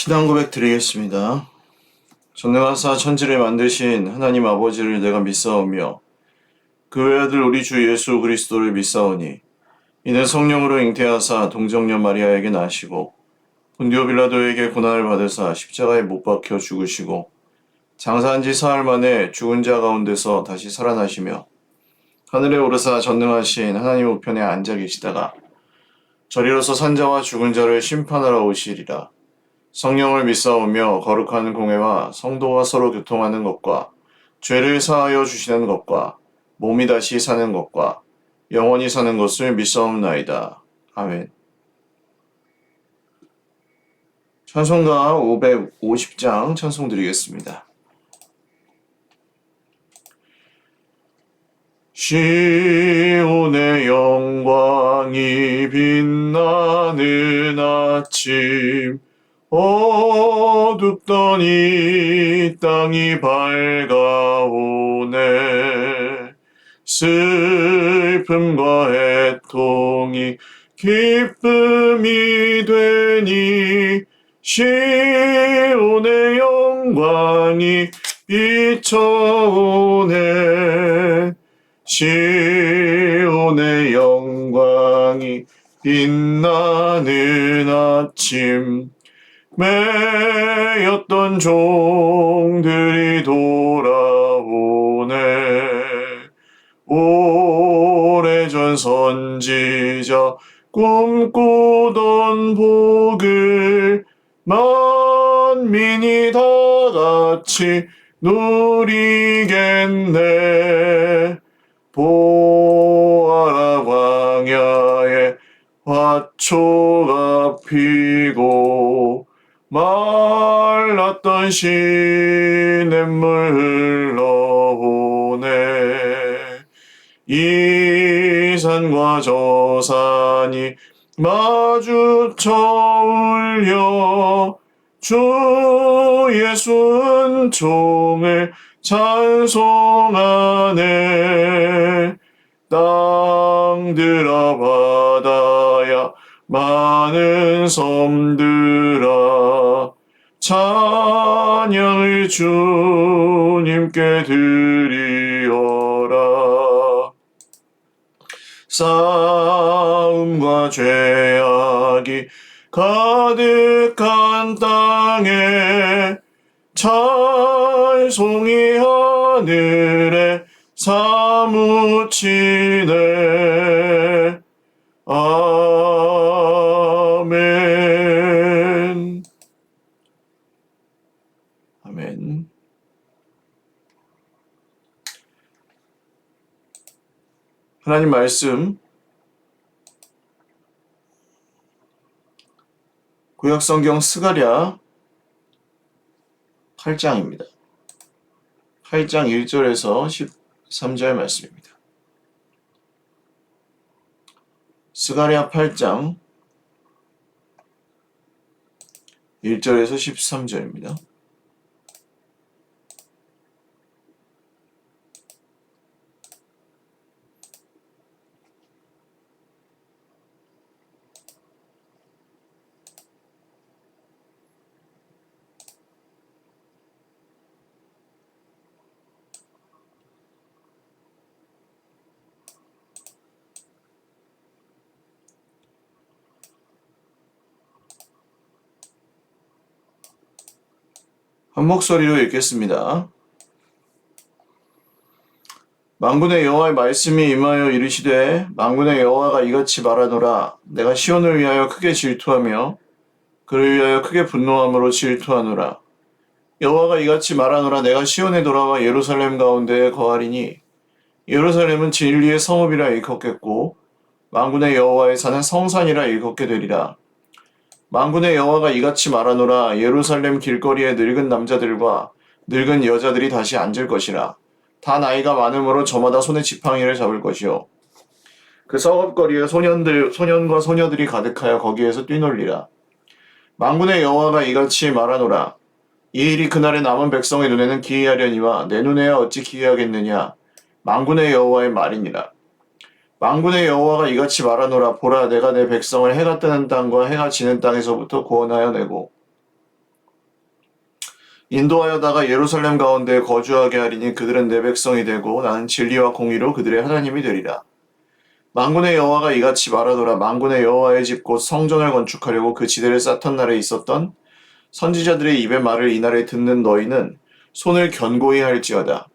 신앙 고백 드리겠습니다. 전능하사 천지를 만드신 하나님 아버지를 내가 믿사오며 그 외아들 우리 주 예수 그리스도를 믿사오니 이는 성령으로 잉태하사 동정녀 마리아에게 나시고 본디오 빌라도에게 고난을 받으사 십자가에 못 박혀 죽으시고 장사한 지 사흘 만에 죽은 자 가운데서 다시 살아나시며 하늘에 오르사 전능하신 하나님 우편에 앉아 계시다가 저리로서 산자와 죽은 자를 심판하러 오시리라. 성령을 믿사오며 거룩한 공회와 성도와 서로 교통하는 것과 죄를 사하여 주시는 것과 몸이 다시 사는 것과 영원히 사는 것을 믿사옵나이다. 아멘. 찬송가 550장 찬송 드리겠습니다. 시온의 영광이 빛나는 아침 어둡던 이 땅이 밝아오네. 슬픔과 애통이 기쁨이 되니 시온의 영광이 비춰오네. 시온의 영광이 빛나는 아침 매였던 종들이 돌아오네. 오래전 선지자 꿈꾸던 복을 만민이 다 같이 누리겠네. 보아라 광야에 화초가 피고 말랐던 시냇물 흘러오네. 이 산과 저 산이 마주쳐 울려 주 예수 은총을 찬송하네. 땅들아 바다야 많은 섬들아 찬양을 주님께 드리어라. 싸움과 죄악이 가득한 땅에 찬송이 하늘에 사무치네. 아멘. 아멘. 하나님 말씀 구약성경 스가랴 8장입니다. 8장 1절에서 13절 말씀입니다. 스가랴 8장 1절에서 13절입니다. 한 목소리로 읽겠습니다. 만군의 여호와의 말씀이 임하여 이르시되 만군의 여호와가 이같이 말하노라. 내가 시온을 위하여 크게 질투하며 그를 위하여 크게 분노함으로 질투하노라. 여호와가 이같이 말하노라. 내가 시온에 돌아와 예루살렘 가운데에 거하리니 예루살렘은 진리의 성읍이라 일컫겠고 만군의 여호와의 산은 성산이라 일컫게 되리라. 만군의 여호와가 이같이 말하노라. 예루살렘 길거리에 늙은 남자들과 늙은 여자들이 다시 앉을 것이라. 다 나이가 많으므로 저마다 손에 지팡이를 잡을 것이요. 그 성읍거리에 소년과 소녀들이 가득하여 거기에서 뛰놀리라. 만군의 여호와가 이같이 말하노라. 이 일이 그날의 남은 백성의 눈에는 기이하려니와 내 눈에야 어찌 기이하겠느냐. 만군의 여호와의 말이니라. 만군의 여호와가 이같이 말하노라. 보라, 내가 내 백성을 해가 뜨는 땅과 해가 지는 땅에서부터 구원하여 내고 인도하여다가 예루살렘 가운데 거주하게 하리니 그들은 내 백성이 되고 나는 진리와 공의로 그들의 하나님이 되리라. 만군의 여호와가 이같이 말하노라. 만군의 여호와의 집 곧 성전을 건축하려고 그 지대를 쌓던 날에 있었던 선지자들의 입의 말을 이날에 듣는 너희는 손을 견고히 할지어다.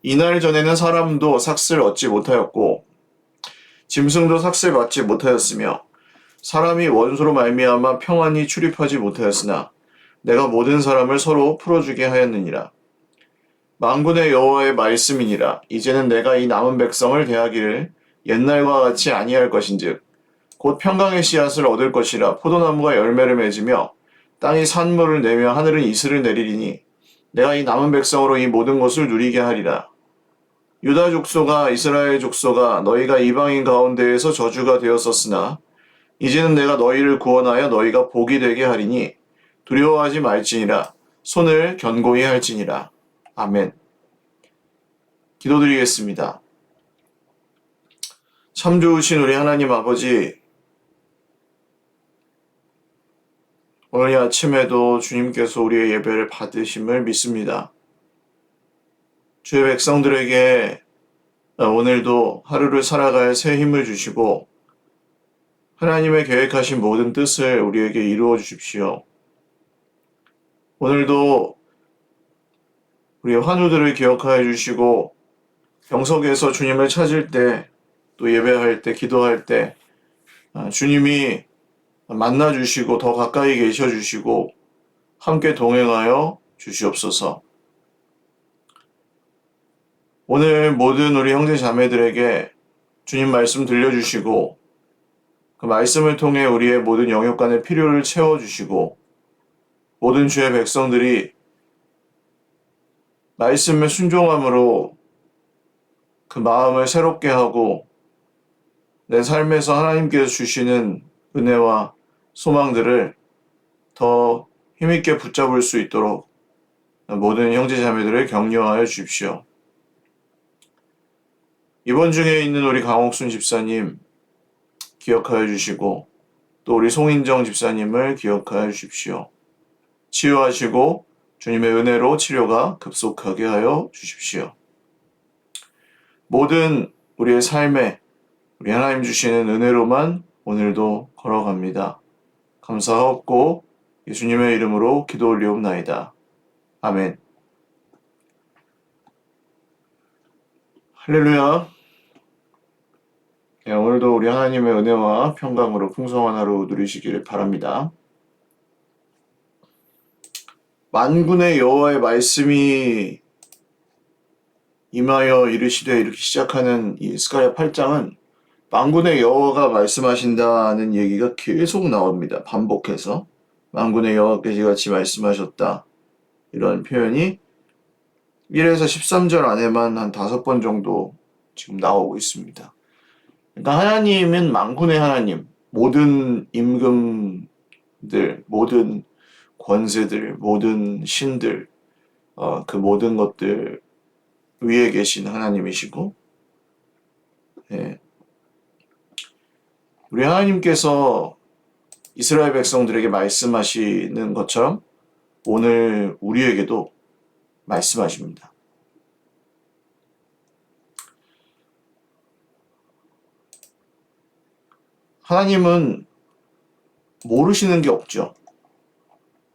이날 전에는 사람도 삭슬 얻지 못하였고 짐승도 삭슬 받지 못하였으며 사람이 원수로 말미암아 평안히 출입하지 못하였으나 내가 모든 사람을 서로 풀어주게 하였느니라. 만군의 여호와의 말씀이니라. 이제는 내가 이 남은 백성을 대하기를 옛날과 같이 아니할 것인즉 곧 평강의 씨앗을 얻을 것이라. 포도나무가 열매를 맺으며 땅이 산물을 내며 하늘은 이슬을 내리리니 내가 이 남은 백성으로 이 모든 것을 누리게 하리라. 유다 족속아 이스라엘 족속아 너희가 이방인 가운데에서 저주가 되었었으나 이제는 내가 너희를 구원하여 너희가 복이 되게 하리니 두려워하지 말지니라. 손을 견고히 할지니라. 아멘. 기도드리겠습니다. 참 좋으신 우리 하나님 아버지, 오늘 아침에도 주님께서 우리의 예배를 받으심을 믿습니다. 주의 백성들에게 오늘도 하루를 살아갈 새 힘을 주시고 하나님의 계획하신 모든 뜻을 우리에게 이루어 주십시오. 오늘도 우리의 환우들을 기억하여 주시고 병석에서 주님을 찾을 때 또 예배할 때 기도할 때 주님이 만나 주시고 더 가까이 계셔 주시고 함께 동행하여 주시옵소서. 오늘 모든 우리 형제 자매들에게 주님 말씀 들려주시고 그 말씀을 통해 우리의 모든 영역간의 필요를 채워주시고 모든 주의 백성들이 말씀에 순종함으로 그 마음을 새롭게 하고 내 삶에서 하나님께서 주시는 은혜와 소망들을 더 힘있게 붙잡을 수 있도록 모든 형제 자매들을 격려하여 주십시오. 입원 중에 있는 우리 강옥순 집사님 기억하여 주시고 또 우리 송인정 집사님을 기억하여 주십시오. 치유하시고 주님의 은혜로 치료가 급속하게 하여 주십시오. 모든 우리의 삶에 우리 하나님 주시는 은혜로만 오늘도 걸어갑니다. 감사하옵고 예수님의 이름으로 기도 올리옵나이다. 아멘. 할렐루야. 오늘도 우리 하나님의 은혜와 평강으로 풍성한 하루 누리시기를 바랍니다. 만군의 여호와의 말씀이 임하여 이르시되 이렇게 시작하는 이 스가랴 8장은 만군의 여호와가 말씀하신다는 얘기가 계속 나옵니다. 반복해서 만군의 여호와께서 같이 말씀하셨다. 이런 표현이 1에서 13절 안에만 한 5번 정도 지금 나오고 있습니다. 그러니까 하나님은 만군의 하나님, 모든 임금들, 모든 권세들, 모든 신들, 그 모든 것들 위에 계신 하나님이시고, 우리 하나님께서 이스라엘 백성들에게 말씀하시는 것처럼 오늘 우리에게도 말씀하십니다. 하나님은 모르시는 게 없죠.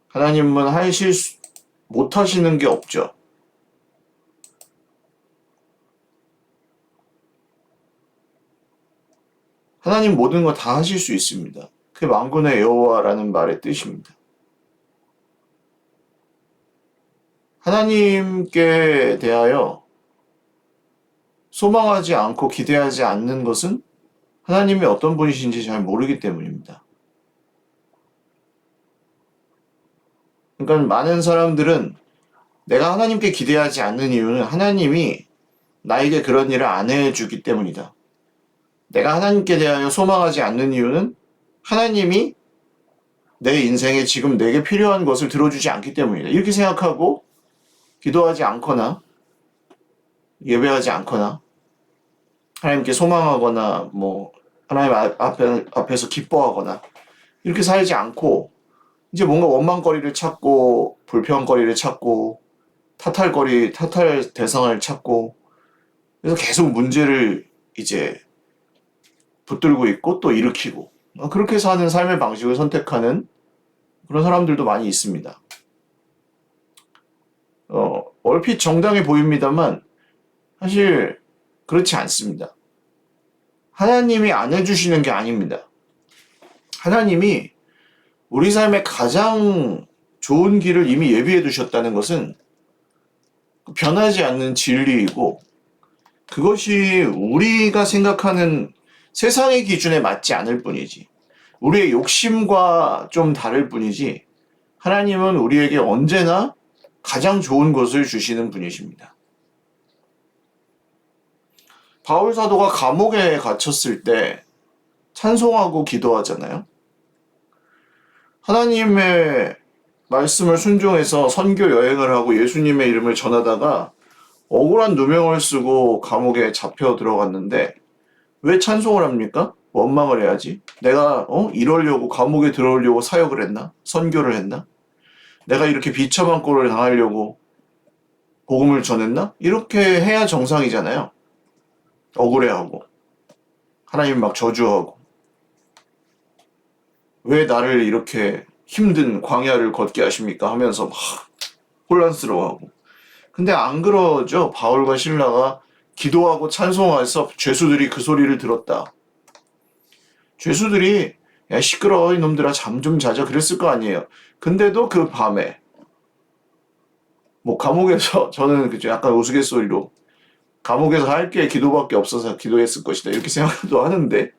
하나님은 못하시는 게 없죠. 하나님 모든 거 다 하실 수 있습니다. 그게 만군의 여호와라는 말의 뜻입니다. 하나님께 대하여 소망하지 않고 기대하지 않는 것은 하나님이 어떤 분이신지 잘 모르기 때문입니다. 그러니까 많은 사람들은 내가 하나님께 기대하지 않는 이유는 하나님이 나에게 그런 일을 안 해주기 때문이다. 내가 하나님께 대하여 소망하지 않는 이유는 하나님이 내 인생에 지금 내게 필요한 것을 들어주지 않기 때문이다. 이렇게 생각하고 기도하지 않거나 예배하지 않거나 하나님께 소망하거나 하나님 앞에서 기뻐하거나 이렇게 살지 않고 이제 뭔가 원망거리를 찾고 불평거리를 찾고 타탈 대상을 찾고 그래서 계속 문제를 이제 붙들고 있고 또 일으키고 그렇게 사는 삶의 방식을 선택하는 그런 사람들도 많이 있습니다. 얼핏 정당해 보입니다만 사실 그렇지 않습니다. 하나님이 안 해주시는 게 아닙니다. 하나님이 우리 삶의 가장 좋은 길을 이미 예비해 두셨다는 것은 변하지 않는 진리이고 그것이 우리가 생각하는 세상의 기준에 맞지 않을 뿐이지 우리의 욕심과 좀 다를 뿐이지 하나님은 우리에게 언제나 가장 좋은 것을 주시는 분이십니다. 바울 사도가 감옥에 갇혔을 때 찬송하고 기도하잖아요. 하나님의 말씀을 순종해서 선교 여행을 하고 예수님의 이름을 전하다가 억울한 누명을 쓰고 감옥에 잡혀 들어갔는데 왜 찬송을 합니까? 원망을 해야지. 내가 이러려고 감옥에 들어오려고 사역을 했나? 선교를 했나? 내가 이렇게 비참한 꼴을 당하려고 복음을 전했나? 이렇게 해야 정상이잖아요. 억울해하고 하나님 막 저주하고 왜 나를 이렇게 힘든 광야를 걷게 하십니까? 하면서 막 혼란스러워하고 근데 안 그러죠. 바울과 실라가 기도하고 찬송해서 죄수들이 그 소리를 들었다. 죄수들이 야 시끄러워 이놈들아 잠 좀 자자 그랬을 거 아니에요. 근데도 그 밤에 뭐 감옥에서 저는 그죠 약간 우스갯소리로 감옥에서 할 게 기도밖에 없어서 기도했을 것이다 이렇게 생각도 하는데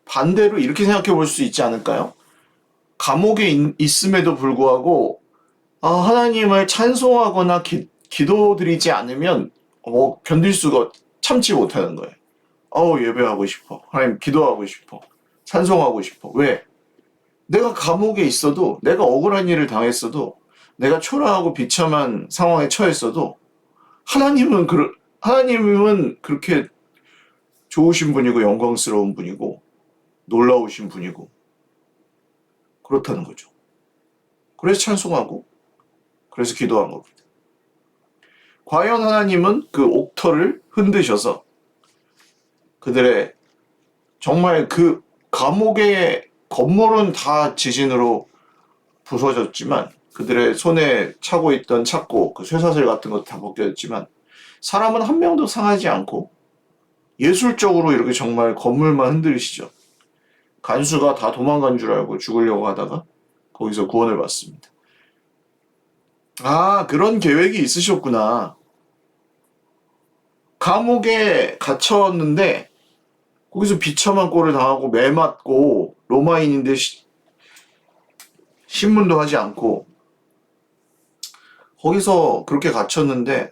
반대로 이렇게 생각해 볼 수 있지 않을까요? 감옥에 있음에도 불구하고 하나님을 찬송하거나 기도드리지 않으면 견딜 수가 참지 못하는 거예요. 예배하고 싶어. 하나님 기도하고 싶어. 찬송하고 싶어. 왜? 내가 감옥에 있어도 내가 억울한 일을 당했어도 내가 초라하고 비참한 상황에 처했어도 하나님은 그렇게 좋으신 분이고 영광스러운 분이고 놀라우신 분이고 그렇다는 거죠. 그래서 찬송하고 그래서 기도한 겁니다. 과연 하나님은 그 옥터를 흔드셔서 그들의 정말 그 감옥의 건물은 다 지진으로 부서졌지만 그들의 손에 차고 있던 착고 그 쇠사슬 같은 것도 다 벗겨졌지만 사람은 한 명도 상하지 않고 예술적으로 이렇게 정말 건물만 흔들리시죠. 간수가 다 도망간 줄 알고 죽으려고 하다가 거기서 구원을 받습니다. 그런 계획이 있으셨구나. 감옥에 갇혔는데 거기서 비참한 꼴을 당하고 매 맞고 로마인인데 신문도 하지 않고 거기서 그렇게 갇혔는데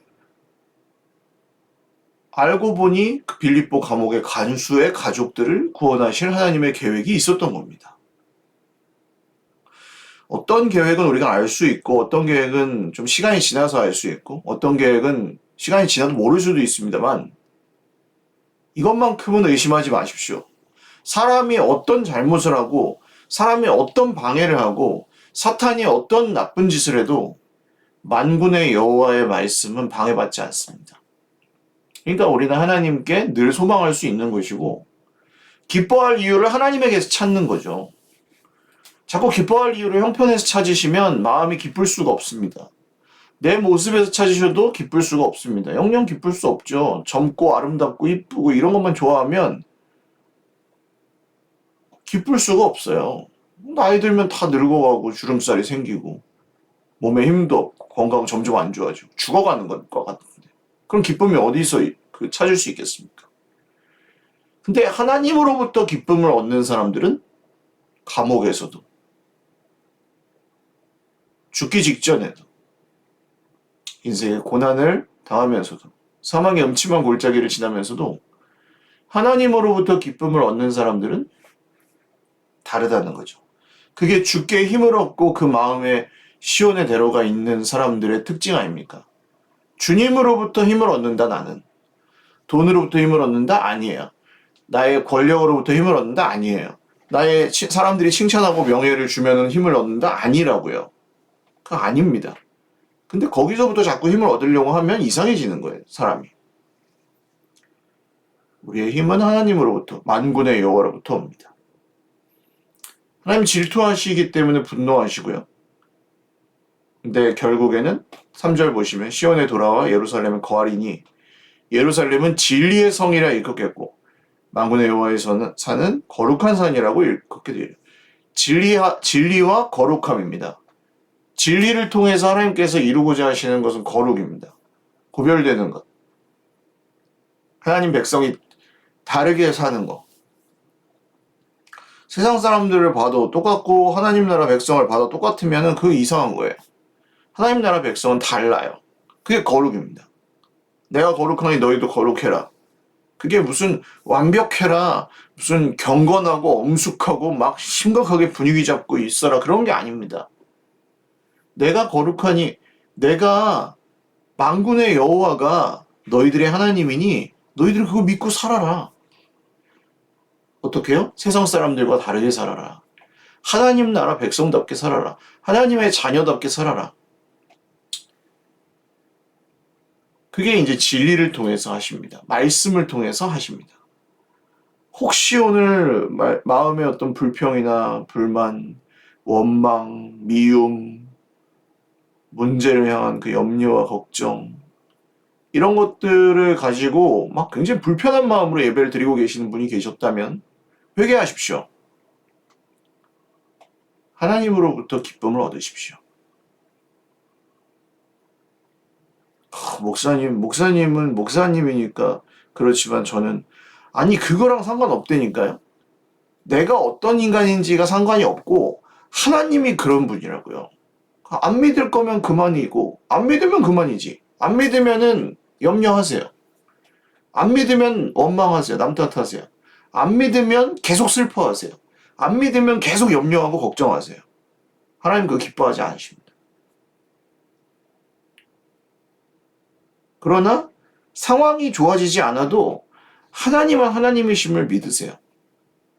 알고 보니 그 빌립보 감옥의 간수의 가족들을 구원하실 하나님의 계획이 있었던 겁니다. 어떤 계획은 우리가 알 수 있고 어떤 계획은 좀 시간이 지나서 알 수 있고 어떤 계획은 시간이 지나도 모를 수도 있습니다만 이것만큼은 의심하지 마십시오. 사람이 어떤 잘못을 하고 사람이 어떤 방해를 하고 사탄이 어떤 나쁜 짓을 해도 만군의 여호와의 말씀은 방해받지 않습니다. 그러니까 우리는 하나님께 늘 소망할 수 있는 것이고 기뻐할 이유를 하나님에게서 찾는 거죠. 자꾸 기뻐할 이유를 형편에서 찾으시면 마음이 기쁠 수가 없습니다. 내 모습에서 찾으셔도 기쁠 수가 없습니다. 영영 기쁠 수 없죠. 젊고 아름답고 이쁘고 이런 것만 좋아하면 기쁠 수가 없어요. 나이 들면 다 늙어가고 주름살이 생기고 몸에 힘도 없고 건강 점점 안 좋아지고 죽어가는 것 같은데 그럼 기쁨이 어디서 찾을 수 있겠습니까? 근데 하나님으로부터 기쁨을 얻는 사람들은 감옥에서도 죽기 직전에도 인생의 고난을 당하면서도 사망의 음침한 골짜기를 지나면서도 하나님으로부터 기쁨을 얻는 사람들은 다르다는 거죠. 그게 주께 힘을 얻고 그 마음에 시온의 대로가 있는 사람들의 특징 아닙니까? 주님으로부터 힘을 얻는다 나는. 돈으로부터 힘을 얻는다? 아니에요. 나의 권력으로부터 힘을 얻는다? 아니에요. 사람들이 칭찬하고 명예를 주면은 힘을 얻는다? 아니라고요. 그거 아닙니다. 근데 거기서부터 자꾸 힘을 얻으려고 하면 이상해지는 거예요, 사람이. 우리의 힘은 하나님으로부터, 만군의 여호와로부터 옵니다. 하나님 질투하시기 때문에 분노하시고요. 근데 결국에는 3절 보시면 시온에 돌아와 예루살렘에 거하리니 예루살렘은 진리의 성이라 일컫겠고 만군의 여호와에서 사는 거룩한 산이라고 일컫게 돼요. 진리와 거룩함입니다. 진리를 통해서 하나님께서 이루고자 하시는 것은 거룩입니다. 구별되는 것. 하나님 백성이 다르게 사는 것. 세상 사람들을 봐도 똑같고 하나님 나라 백성을 봐도 똑같으면 그 이상한 거예요. 하나님 나라 백성은 달라요. 그게 거룩입니다. 내가 거룩하니 너희도 거룩해라. 그게 무슨 완벽해라, 무슨 경건하고 엄숙하고 막 심각하게 분위기 잡고 있어라 그런 게 아닙니다. 내가 거룩하니 내가 만군의 여호와가 너희들의 하나님이니 너희들 그거 믿고 살아라. 어떻게요? 세상 사람들과 다르게 살아라. 하나님 나라 백성답게 살아라. 하나님의 자녀답게 살아라. 그게 이제 진리를 통해서 하십니다. 말씀을 통해서 하십니다. 혹시 오늘 마음의 어떤 불평이나 불만, 원망, 미움, 문제를 향한 그 염려와 걱정 이런 것들을 가지고 막 굉장히 불편한 마음으로 예배를 드리고 계시는 분이 계셨다면 회개하십시오. 하나님으로부터 기쁨을 얻으십시오. 목사님은 목사님이니까 그렇지만 저는 아니 그거랑 상관없다니까요. 내가 어떤 인간인지가 상관이 없고 하나님이 그런 분이라고요. 안 믿을 거면 그만이고 안 믿으면 그만이지. 안 믿으면은 염려하세요. 안 믿으면 원망하세요. 남 탓하세요. 안 믿으면 계속 슬퍼하세요. 안 믿으면 계속 염려하고 걱정하세요. 하나님 그거 기뻐하지 않으십니다. 그러나 상황이 좋아지지 않아도 하나님은 하나님이심을 믿으세요.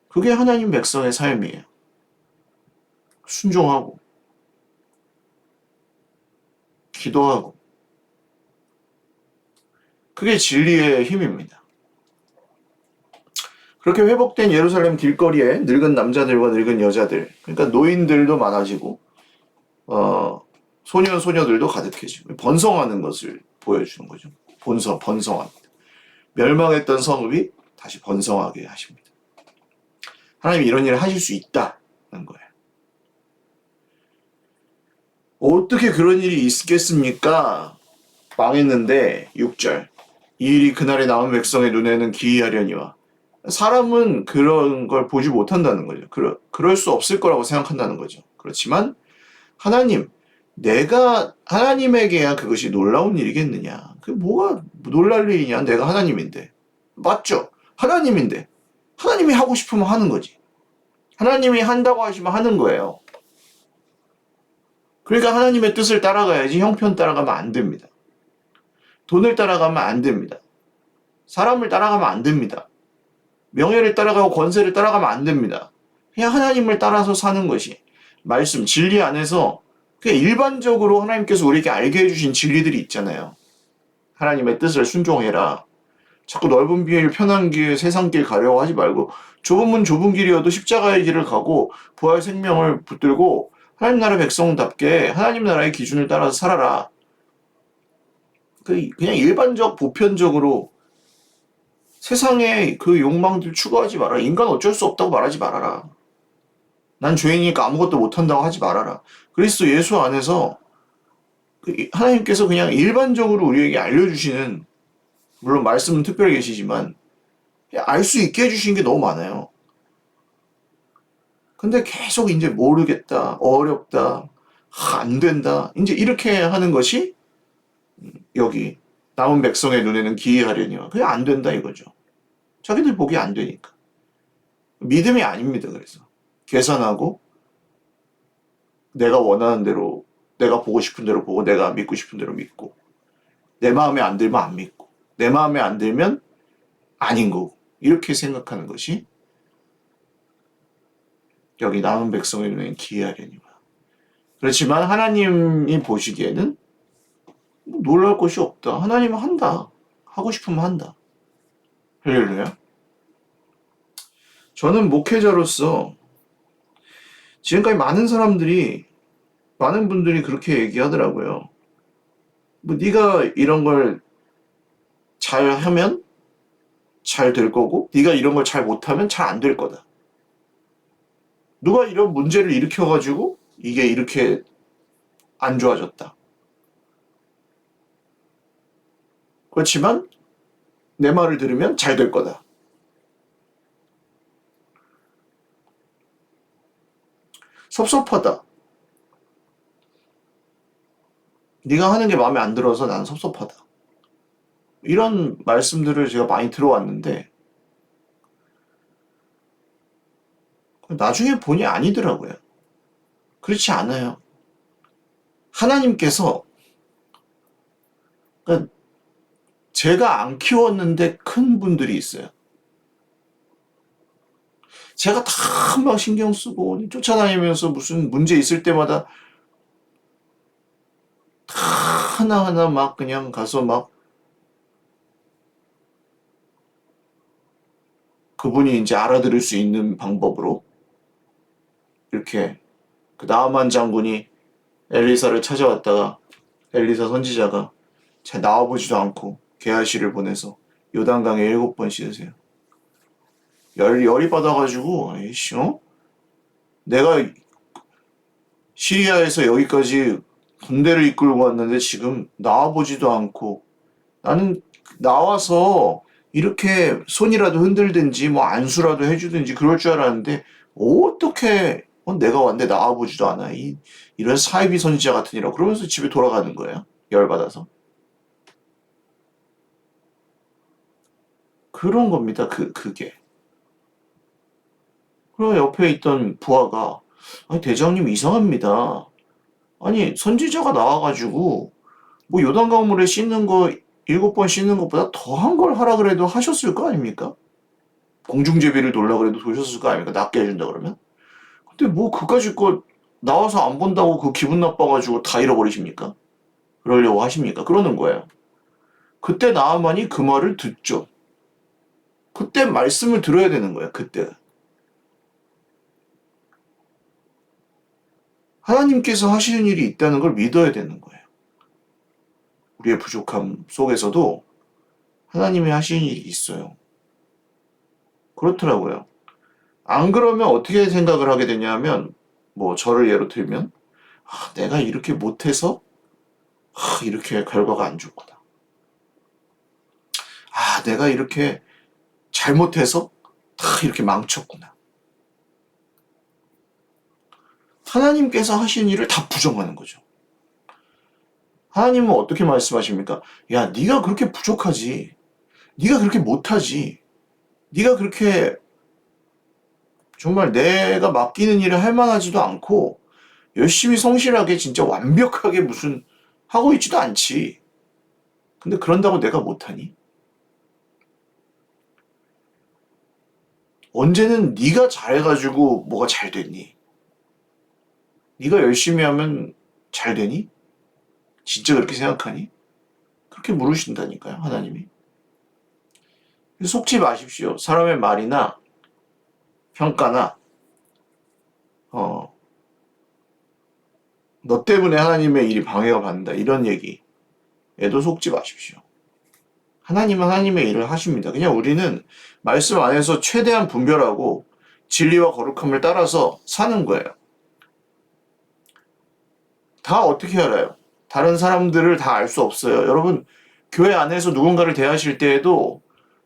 그게 하나님 백성의 삶이에요. 순종하고 기도하고 그게 진리의 힘입니다. 그렇게 회복된 예루살렘 길거리에 늙은 남자들과 늙은 여자들, 그러니까 노인들도 많아지고 소녀들도 가득해지고 번성하는 것을 보여주는 거죠. 번성합니다. 멸망했던 성읍이 다시 번성하게 하십니다. 하나님이 이런 일을 하실 수 있다는 거예요. 어떻게 그런 일이 있겠습니까? 망했는데 6절 이 일이 그날에 남은 백성의 눈에는 기이하려니와 사람은 그런 걸 보지 못한다는 거죠. 그럴 수 없을 거라고 생각한다는 거죠. 그렇지만 내가 하나님에게야 그것이 놀라운 일이겠느냐. 그 뭐가 놀랄 일이냐. 내가 하나님인데. 맞죠? 하나님인데. 하나님이 하고 싶으면 하는 거지. 하나님이 한다고 하시면 하는 거예요. 그러니까 하나님의 뜻을 따라가야지 형편 따라가면 안 됩니다. 돈을 따라가면 안 됩니다. 사람을 따라가면 안 됩니다. 명예를 따라가고 권세를 따라가면 안 됩니다. 그냥 하나님을 따라서 사는 것이 말씀, 진리 안에서 그냥 일반적으로 하나님께서 우리에게 알게 해주신 진리들이 있잖아요. 하나님의 뜻을 순종해라. 자꾸 넓은 길, 편한 길, 세상 길 가려고 하지 말고 좁은 문, 좁은 길이어도 십자가의 길을 가고 부활 생명을 붙들고 하나님 나라 백성답게 하나님 나라의 기준을 따라서 살아라. 그냥 일반적, 보편적으로 세상에 그 욕망들 추구하지 말아라. 인간 어쩔 수 없다고 말하지 말아라. 난 죄인이니까 아무것도 못한다고 하지 말아라. 그리스도 예수 안에서 하나님께서 그냥 일반적으로 우리에게 알려주시는, 물론 말씀은 특별히 계시지만 알 수 있게 해주신 게 너무 많아요. 근데 계속 이제 모르겠다, 어렵다, 안 된다, 이제 이렇게 하는 것이 여기 남은 백성의 눈에는 기이하려니와 그게 안 된다 이거죠. 자기들 보기 안 되니까. 믿음이 아닙니다. 그래서 계산하고 내가 원하는 대로, 내가 보고 싶은 대로 보고 내가 믿고 싶은 대로 믿고 내 마음에 안 들면 안 믿고 내 마음에 안 들면 아닌 거고 이렇게 생각하는 것이 여기 남은 백성의 눈엔 기이하려니와. 그렇지만 하나님이 보시기에는 뭐 놀랄 것이 없다. 하나님은 한다. 하고 싶으면 한다. 할렐루야. 저는 목회자로서 지금까지 많은 분들이 그렇게 얘기하더라고요. 뭐 네가 이런 걸 잘하면 잘 될 거고 네가 이런 걸 잘 못하면 잘 안 될 거다. 누가 이런 문제를 일으켜가지고 이게 이렇게 안 좋아졌다. 그렇지만 내 말을 들으면 잘 될 거다. 섭섭하다. 네가 하는 게 마음에 안 들어서 난 섭섭하다. 이런 말씀들을 제가 많이 들어왔는데 나중에 보니 아니더라고요. 그렇지 않아요. 하나님께서 그러니까 제가 안 키웠는데 큰 분들이 있어요. 제가 다 막 신경 쓰고 쫓아다니면서 무슨 문제 있을 때마다 다 하나하나 막 그냥 가서 막 그분이 이제 알아들을 수 있는 방법으로 이렇게 그 나아만 장군이 엘리사를 찾아왔다가 엘리사 선지자가 잘 나와보지도 않고 게하시를 보내서 요단강에 7번 씻으세요. 열이 받아가지고 에이씨 내가 시리아에서 여기까지 군대를 이끌고 왔는데 지금 나와보지도 않고 나는 나와서 이렇게 손이라도 흔들든지 뭐 안수라도 해주든지 그럴 줄 알았는데 어떻게 내가 왔는데 나와보지도 않아 이런 사이비 선지자 같은 이라 그러면서 집에 돌아가는 거예요. 열받아서. 그런 겁니다. 그게. 그리고 옆에 있던 부하가 아니 대장님 이상합니다. 아니 선지자가 나와가지고 뭐 요단강물에 씻는 거 7번 씻는 것보다 더한 걸 하라 그래도 하셨을 거 아닙니까? 공중제비를 돌라 그래도 도셨을 거 아닙니까? 낫게 해준다 그러면? 근데 뭐 그까짓 거 나와서 안 본다고 그 기분 나빠가지고 다 잃어버리십니까? 그러려고 하십니까? 그러는 거예요. 그때 나아만이 그 말을 듣죠. 그때 말씀을 들어야 되는 거예요. 그때. 하나님께서 하시는 일이 있다는 걸 믿어야 되는 거예요. 우리의 부족함 속에서도 하나님이 하시는 일이 있어요. 그렇더라고요. 안 그러면 어떻게 생각을 하게 되냐면 뭐 저를 예로 들면 내가 이렇게 못해서 이렇게 결과가 안 좋구나. 내가 이렇게 잘못해서 다 이렇게 망쳤구나. 하나님께서 하시는 일을 다 부정하는 거죠. 하나님은 어떻게 말씀하십니까? 야, 네가 그렇게 부족하지. 네가 그렇게 못하지. 네가 그렇게 정말 내가 맡기는 일을 할 만하지도 않고 열심히 성실하게 진짜 완벽하게 무슨 하고 있지도 않지. 근데 그런다고 내가 못하니? 언제는 네가 잘해가지고 뭐가 잘 됐니? 네가 열심히 하면 잘 되니? 진짜 그렇게 생각하니? 그렇게 물으신다니까요, 하나님이. 속지 마십시오. 사람의 말이나 평가나 너 때문에 하나님의 일이 방해가 받는다 이런 얘기에도 속지 마십시오. 하나님은 하나님의 일을 하십니다. 그냥 우리는 말씀 안에서 최대한 분별하고 진리와 거룩함을 따라서 사는 거예요. 다 어떻게 알아요? 다른 사람들을 다 알 수 없어요. 여러분, 교회 안에서 누군가를 대하실 때에도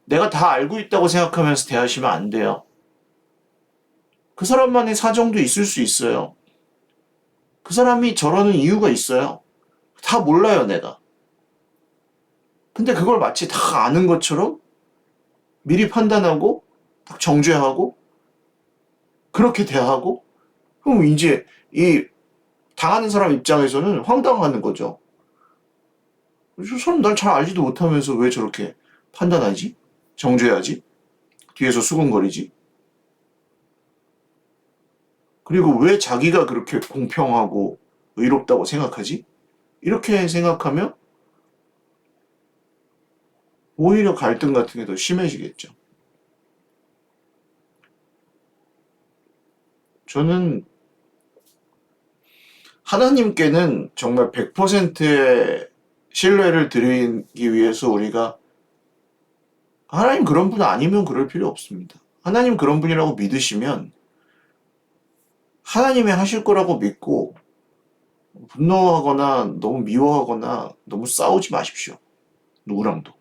내가 다 알고 있다고 생각하면서 대하시면 안 돼요. 그 사람만의 사정도 있을 수 있어요. 그 사람이 저러는 이유가 있어요. 다 몰라요, 내가. 근데 그걸 마치 다 아는 것처럼 미리 판단하고 딱 정죄하고 그렇게 대하고 그럼 이제 이 당하는 사람 입장에서는 황당하는 거죠. 저 사람 날 잘 알지도 못하면서 왜 저렇게 판단하지? 정죄하지? 뒤에서 수군거리지? 그리고 왜 자기가 그렇게 공평하고 의롭다고 생각하지? 이렇게 생각하면 오히려 갈등 같은 게 더 심해지겠죠. 저는 하나님께는 정말 100%의 신뢰를 드리기 위해서 우리가 하나님 그런 분 아니면 그럴 필요 없습니다. 하나님 그런 분이라고 믿으시면 하나님이 하실 거라고 믿고 분노하거나 너무 미워하거나 너무 싸우지 마십시오. 누구랑도.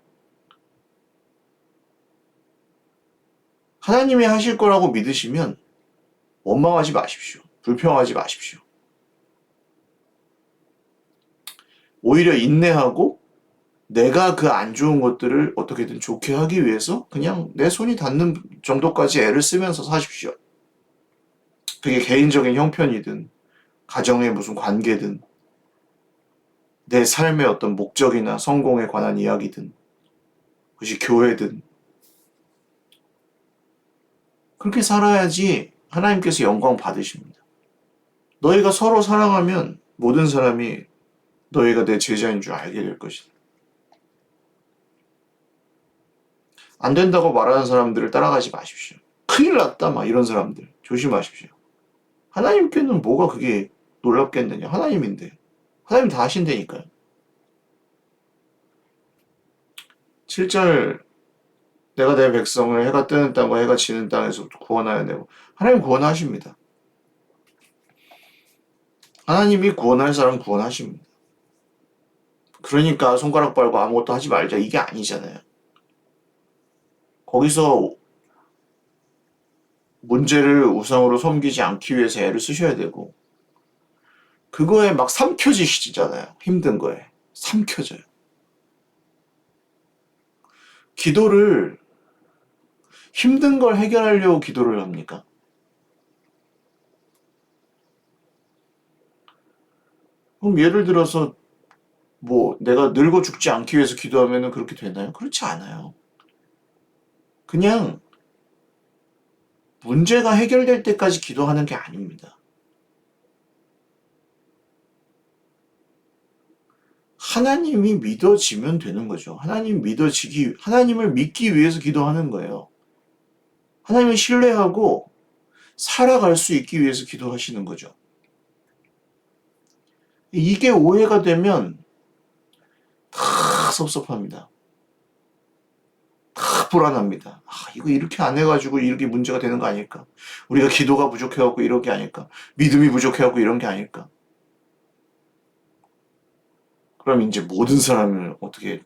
하나님이 하실 거라고 믿으시면 원망하지 마십시오. 불평하지 마십시오. 오히려 인내하고 내가 그 안 좋은 것들을 어떻게든 좋게 하기 위해서 그냥 내 손이 닿는 정도까지 애를 쓰면서 사십시오. 그게 개인적인 형편이든 가정의 무슨 관계든 내 삶의 어떤 목적이나 성공에 관한 이야기든 그것이 교회든 그렇게 살아야지 하나님께서 영광 받으십니다. 너희가 서로 사랑하면 모든 사람이 너희가 내 제자인 줄 알게 될 것이다. 안 된다고 말하는 사람들을 따라가지 마십시오. 큰일 났다 막 이런 사람들 조심하십시오. 하나님께는 뭐가 그게 놀랍겠느냐. 하나님인데. 하나님 다 하신다니까요. 7절 내가 내 백성을 해가 뜨는 땅과 해가 지는 땅에서 구원하여 내고 하나님 구원하십니다. 하나님이 구원할 사람 구원하십니다. 그러니까 손가락 빨고 아무것도 하지 말자 이게 아니잖아요. 거기서 문제를 우상으로 섬기지 않기 위해서 애를 쓰셔야 되고 그거에 막 삼켜지시잖아요. 힘든 거에. 삼켜져요. 기도를 힘든 걸 해결하려고 기도를 합니까? 그럼 예를 들어서 뭐 내가 늙어 죽지 않기 위해서 기도하면 그렇게 되나요? 그렇지 않아요. 그냥 문제가 해결될 때까지 기도하는 게 아닙니다. 하나님이 믿어지면 되는 거죠. 하나님을 믿기 위해서 기도하는 거예요. 하나님을 신뢰하고 살아갈 수 있기 위해서 기도하시는 거죠. 이게 오해가 되면 다 섭섭합니다. 다 불안합니다. 이거 이렇게 안 해가지고 이렇게 문제가 되는 거 아닐까? 우리가 기도가 부족해갖고 이런 게 아닐까? 믿음이 부족해갖고 이런 게 아닐까? 그럼 이제 모든 사람을 어떻게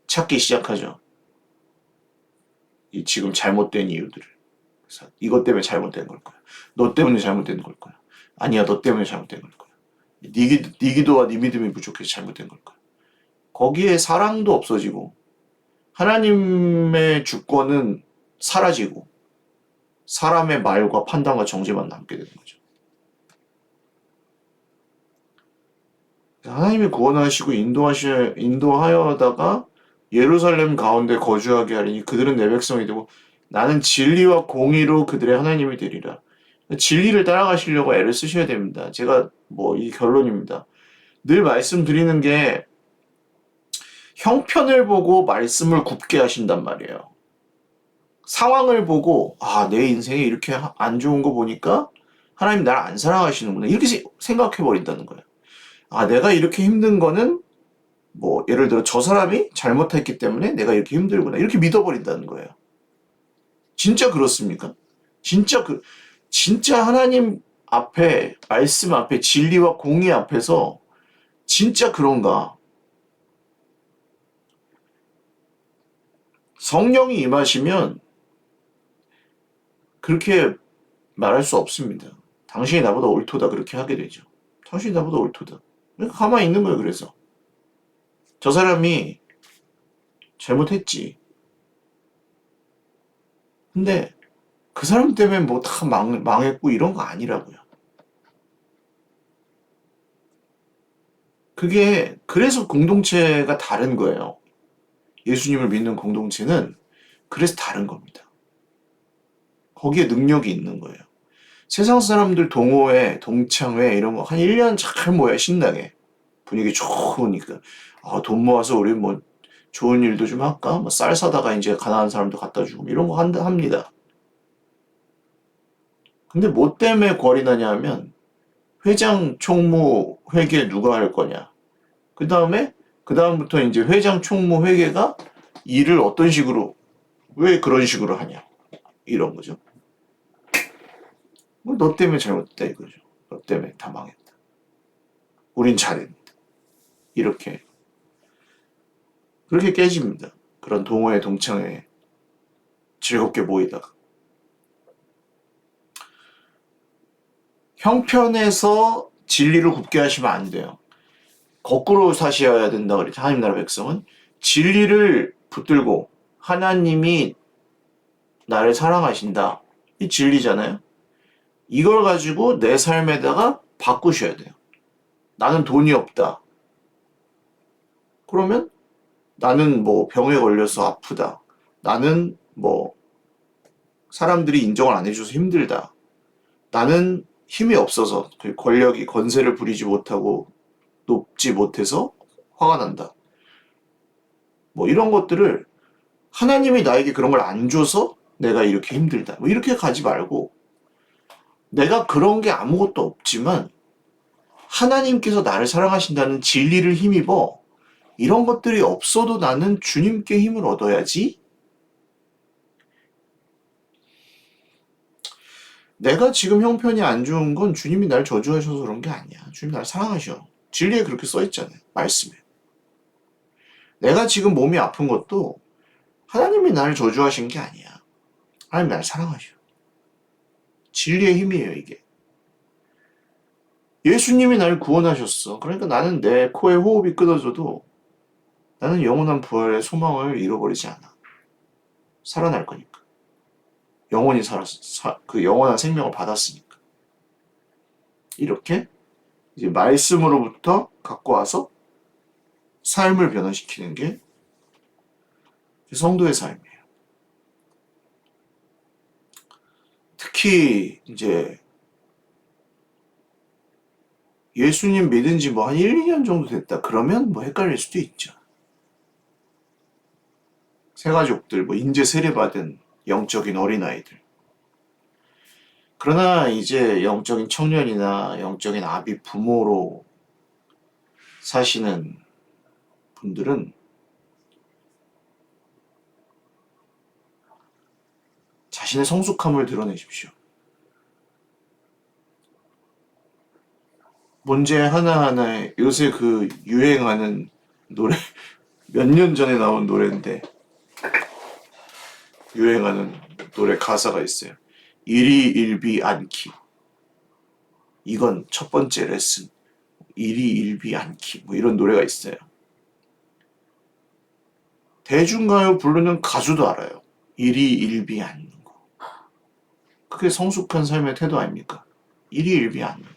찾기 시작하죠. 이 지금 잘못된 이유들을. 그래서 이것 때문에 잘못된 걸 거야. 너 때문에 잘못된 걸 거야. 아니야, 너 때문에 잘못된 걸 거야. 네 기도와 네 믿음이 부족해서 잘못된 걸 거야. 거기에 사랑도 없어지고 하나님의 주권은 사라지고 사람의 말과 판단과 정죄만 남게 되는 거죠. 하나님이 구원하시고 인도하여다가 예루살렘 가운데 거주하게 하리니 그들은 내 백성이 되고 나는 진리와 공의로 그들의 하나님이 되리라. 진리를 따라가시려고 애를 쓰셔야 됩니다. 제가 이 결론입니다. 늘 말씀드리는 게 형편을 보고 말씀을 굽게 하신단 말이에요. 상황을 보고 내 인생에 이렇게 안 좋은 거 보니까 하나님 나를 안 사랑하시는구나 이렇게 생각해 버린다는 거예요. 내가 이렇게 힘든 거는 예를 들어 저 사람이 잘못했기 때문에 내가 이렇게 힘들구나 이렇게 믿어버린다는 거예요. 진짜 그렇습니까? 진짜 하나님 앞에 말씀 앞에 진리와 공의 앞에서 진짜 그런가? 성령이 임하시면 그렇게 말할 수 없습니다. 당신이 나보다 옳도다 그렇게 하게 되죠. 당신이 나보다 옳도다. 가만히 있는 거예요. 그래서 저 사람이 잘못했지. 근데 그 사람 때문에 다 망했고 이런 거 아니라고요. 그래서 공동체가 다른 거예요. 예수님을 믿는 공동체는 그래서 다른 겁니다. 거기에 능력이 있는 거예요. 세상 사람들 동호회, 동창회 이런 거 한 1년 잘 모여 신나게. 분위기 좋으니까. 아, 돈 모아서 우리 뭐 좋은 일도 좀 할까? 뭐 쌀 사다가 이제 가난한 사람도 갖다 주고 뭐 이런 거 합니다. 근데 뭐 때문에 궐이 나냐면 회장, 총무, 회계 누가 할 거냐. 그 다음부터 이제 회장, 총무, 회계가 일을 어떤 식으로, 왜 그런 식으로 하냐. 이런 거죠. 뭐 너 때문에 잘못됐다 이거죠. 너 때문에 다 망했다. 우린 잘했다. 이렇게. 그렇게 깨집니다. 그런 동호회, 동창회 즐겁게 모이다가. 형편에서 진리를 굽게 하시면 안 돼요. 거꾸로 사셔야 된다 그랬죠. 하나님 나라 백성은 진리를 붙들고 하나님이 나를 사랑하신다. 이 진리잖아요. 이걸 가지고 내 삶에다가 바꾸셔야 돼요. 나는 돈이 없다. 그러면 나는 뭐 병에 걸려서 아프다. 나는 뭐 사람들이 인정을 안 해줘서 힘들다. 나는 힘이 없어서 그 권력이 권세를 부리지 못하고 높지 못해서 화가 난다. 뭐 이런 것들을 하나님이 나에게 그런 걸 안 줘서 내가 이렇게 힘들다. 뭐 이렇게 가지 말고 내가 그런 게 아무것도 없지만 하나님께서 나를 사랑하신다는 진리를 힘입어 이런 것들이 없어도 나는 주님께 힘을 얻어야지. 내가 지금 형편이 안 좋은 건 주님이 날 저주하셔서 그런 게 아니야. 주님 날 사랑하셔. 진리에 그렇게 써 있잖아요. 말씀에. 내가 지금 몸이 아픈 것도 하나님이 나를 저주하신 게 아니야. 하나님 날 사랑하셔. 진리의 힘이에요, 이게. 예수님이 날 구원하셨어. 그러니까 나는 내 코에 호흡이 끊어져도 나는 영원한 부활의 소망을 잃어버리지 않아. 살아날 거니까. 영원히 그 영원한 생명을 받았으니까. 이렇게 이제 말씀으로부터 갖고 와서 삶을 변화시키는 게 성도의 삶이에요. 특히 이제 예수님 믿은 지 뭐 한 1, 2년 정도 됐다. 그러면 뭐 헷갈릴 수도 있죠. 새가족들, 뭐 인재 세례받은 영적인 어린아이들. 그러나 이제 영적인 청년이나 영적인 아비 부모로 사시는 분들은 자신의 성숙함을 드러내십시오. 문제 하나하나에 요새 그 유행하는 노래, 몇 년 전에 나온 노래인데, 유행하는 노래 가사가 있어요. 일희일비 않기. 이건 첫 번째 레슨. 일희일비 않기. 뭐 이런 노래가 있어요. 대중가요 부르는 가수도 알아요. 일희일비 않는 거. 그게 성숙한 삶의 태도 아닙니까? 일희일비 않는 거.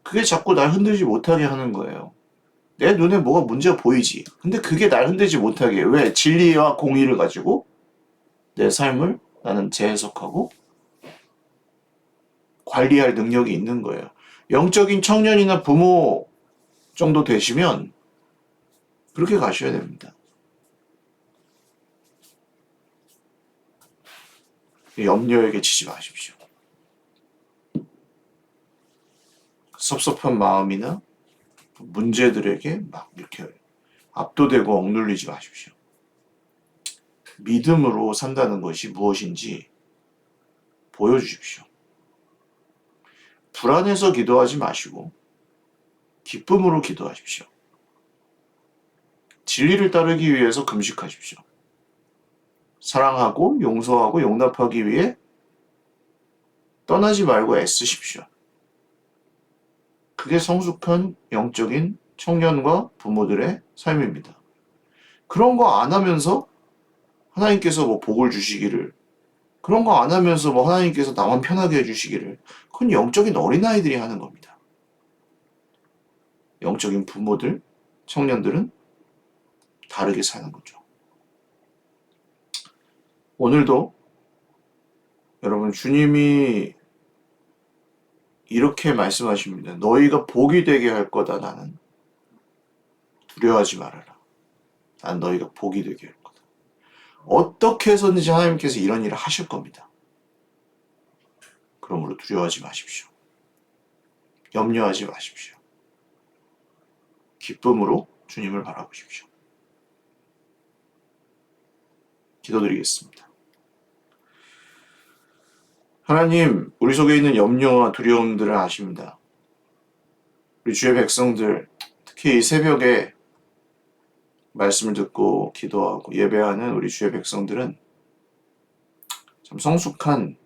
그게 자꾸 날 흔들지 못하게 하는 거예요. 내 눈에 뭐가 문제가 보이지. 근데 그게 날 흔들지 못하게 해. 왜? 진리와 공의를 가지고 내 삶을 나는 재해석하고 관리할 능력이 있는 거예요. 영적인 청년이나 부모 정도 되시면 그렇게 가셔야 됩니다. 염려에게 치지 마십시오. 섭섭한 마음이나 문제들에게 막 이렇게 압도되고 억눌리지 마십시오. 믿음으로 산다는 것이 무엇인지 보여주십시오. 불안해서 기도하지 마시고 기쁨으로 기도하십시오. 진리를 따르기 위해서 금식하십시오. 사랑하고 용서하고 용납하기 위해 떠나지 말고 애쓰십시오. 그게 성숙한 영적인 청년과 부모들의 삶입니다. 그런 거 안 하면서 하나님께서 뭐 복을 주시기를, 그런 거 안 하면서 뭐 하나님께서 나만 편하게 해주시기를, 그건 영적인 어린아이들이 하는 겁니다. 영적인 부모들, 청년들은 다르게 사는 거죠. 오늘도 여러분 주님이 이렇게 말씀하십니다. 너희가 복이 되게 할 거다. 나는 두려워하지 말아라. 난 너희가 복이 되게 할 거다. 어떻게 해서든지 하나님께서 이런 일을 하실 겁니다. 그러므로 두려워하지 마십시오. 염려하지 마십시오. 기쁨으로 주님을 바라보십시오. 기도드리겠습니다. 하나님, 우리 속에 있는 염려와 두려움들을 아십니다. 우리 주의 백성들, 특히 이 새벽에 말씀을 듣고 기도하고 예배하는 우리 주의 백성들은 참 성숙한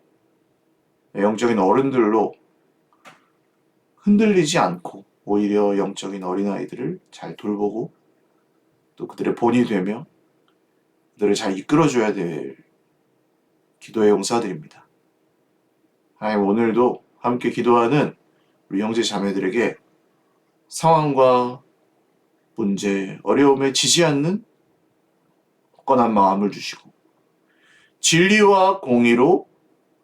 영적인 어른들로 흔들리지 않고 오히려 영적인 어린아이들을 잘 돌보고 또 그들의 본이 되며 그들을 잘 이끌어줘야 될 기도의 용사들입니다. 하나님, 오늘도 함께 기도하는 우리 형제 자매들에게 상황과 문제, 어려움에 지지 않는 굳건한 마음을 주시고 진리와 공의로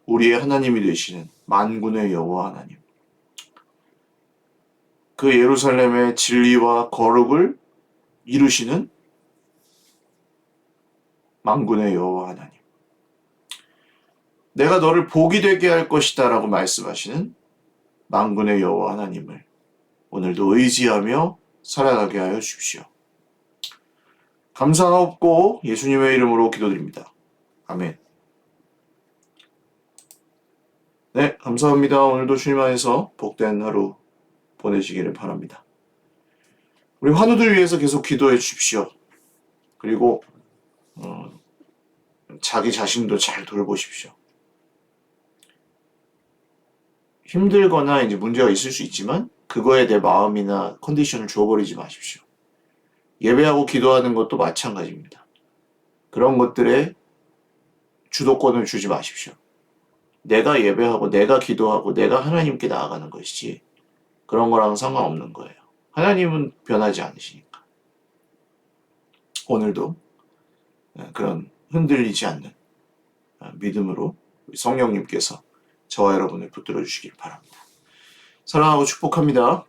우리의 하나님이 되시는 만군의 여호와 하나님, 그 예루살렘의 진리와 거룩을 이루시는 만군의 여호와 하나님, 내가 너를 복이 되게 할 것이다 라고 말씀하시는 만군의 여호와 하나님을 오늘도 의지하며 살아가게 하여 주십시오. 감사하옵고 예수님의 이름으로 기도드립니다. 아멘. 네, 감사합니다. 오늘도 주님 안에서 복된 하루 보내시기를 바랍니다. 우리 환우들 위해서 계속 기도해 주십시오. 그리고 자기 자신도 잘 돌보십시오. 힘들거나 이제 문제가 있을 수 있지만 그거에 내 마음이나 컨디션을 줘버리지 마십시오. 예배하고 기도하는 것도 마찬가지입니다. 그런 것들에 주도권을 주지 마십시오. 내가 예배하고 내가 기도하고 내가 하나님께 나아가는 것이지 그런 거랑 상관없는 거예요. 하나님은 변하지 않으시니까. 오늘도 그런 흔들리지 않는 믿음으로 성령님께서 저와 여러분을 붙들어 주시길 바랍니다. 사랑하고 축복합니다.